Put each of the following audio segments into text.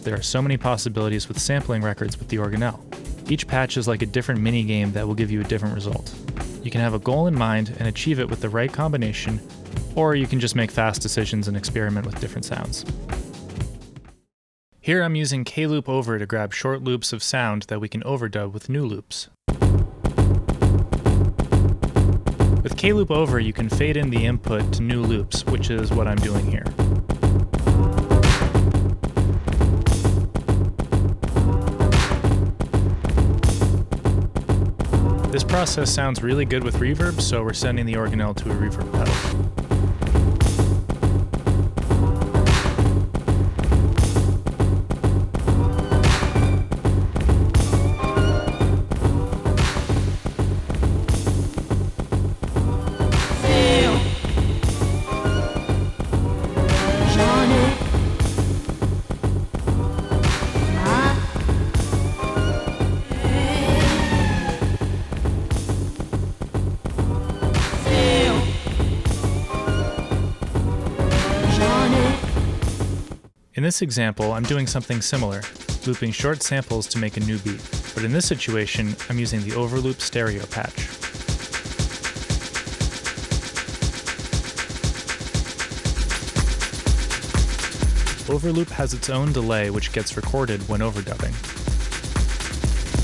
there are so many possibilities with sampling records with the Organelle. Each patch is like a different mini-game that will give you a different result. You can have a goal in mind and achieve it with the right combination, or you can just make fast decisions and experiment with different sounds. Here I'm using K-Loop Over to grab short loops of sound that we can overdub with new loops. With K-Loop Over, you can fade in the input to new loops, which is what I'm doing here. This process sounds really good with reverb, so we're sending the Organelle to a reverb pedal. In this example, I'm doing something similar, looping short samples to make a new beat, but in this situation, I'm using the Overloop Stereo patch. Overloop has its own delay which gets recorded when overdubbing.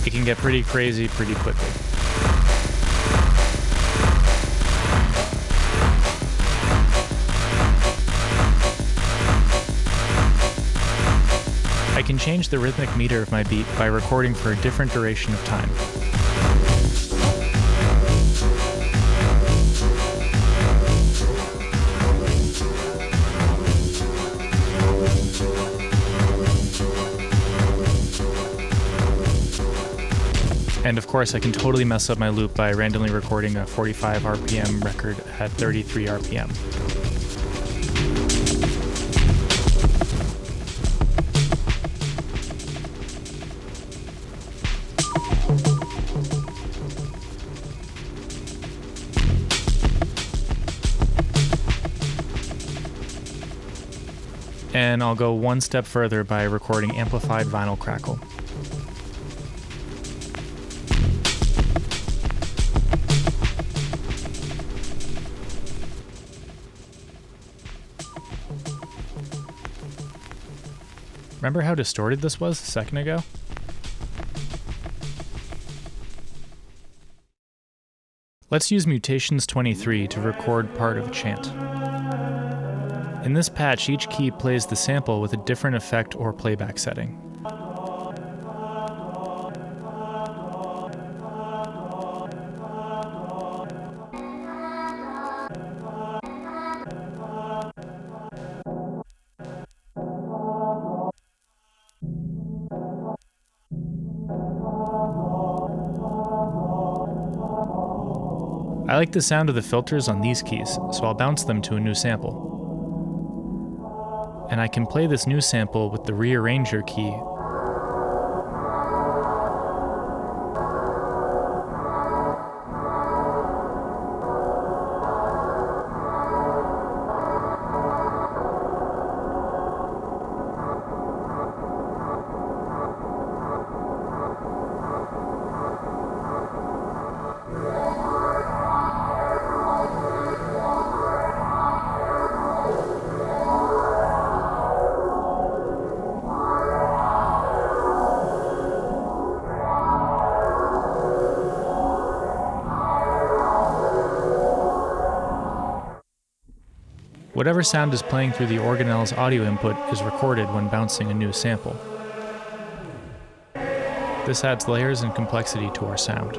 It can get pretty crazy pretty quickly. I can change the rhythmic meter of my beat by recording for a different duration of time. And of course, I can totally mess up my loop by randomly recording a 45 RPM record at 33 RPM. And I'll go one step further by recording amplified vinyl crackle. Remember how distorted this was a second ago? Let's use Mutations 23 to record part of a chant. In this patch, each key plays the sample with a different effect or playback setting. I like the sound of the filters on these keys, so I'll bounce them to a new sample. And I can play this new sample with the rearranger key. Whatever sound is playing through the Organelle's audio input is recorded when bouncing a new sample. This adds layers and complexity to our sound.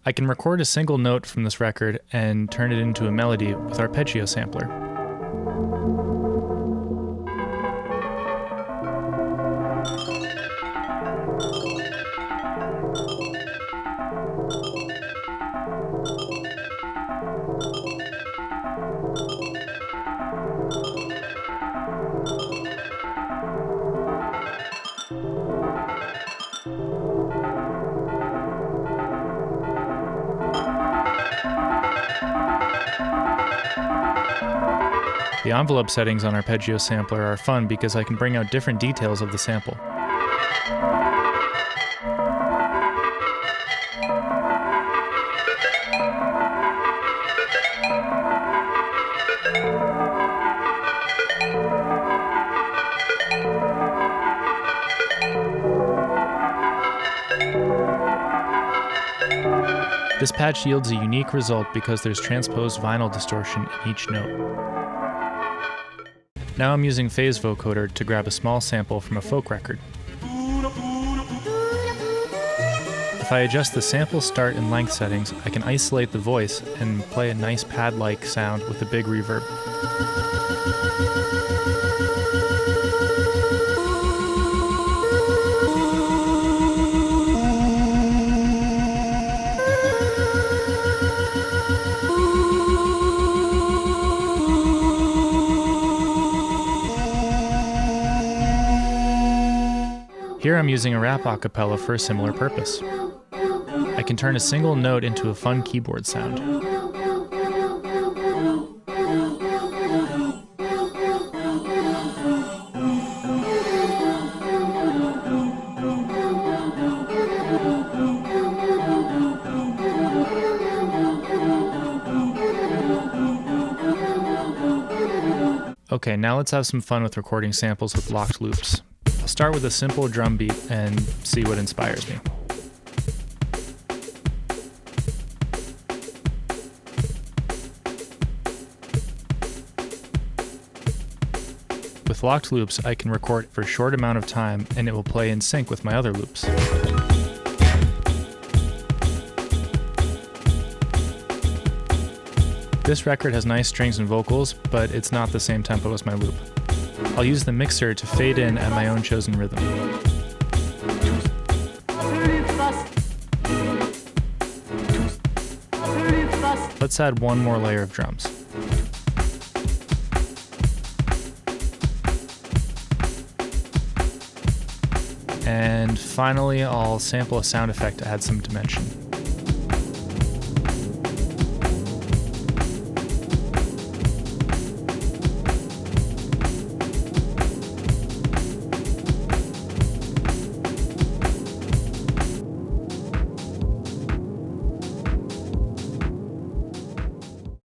I can record a single note from this record and turn it into a melody with Arpeggio Sampler. The envelope settings on Arpeggio Sampler are fun because I can bring out different details of the sample. This patch yields a unique result because there's transposed vinyl distortion in each note. Now I'm using phase vocoder to grab a small sample from a folk record. If I adjust the sample start and length settings, I can isolate the voice and play a nice pad-like sound with a big reverb. Here I'm using a rap acapella for a similar purpose. I can turn a single note into a fun keyboard sound. Okay, now let's have some fun with recording samples with locked loops. I'll start with a simple drum beat and see what inspires me. With locked loops, I can record for a short amount of time and it will play in sync with my other loops. This record has nice strings and vocals, but it's not the same tempo as my loop. I'll use the mixer to fade in at my own chosen rhythm. Let's add one more layer of drums. And finally, I'll sample a sound effect to add some dimension.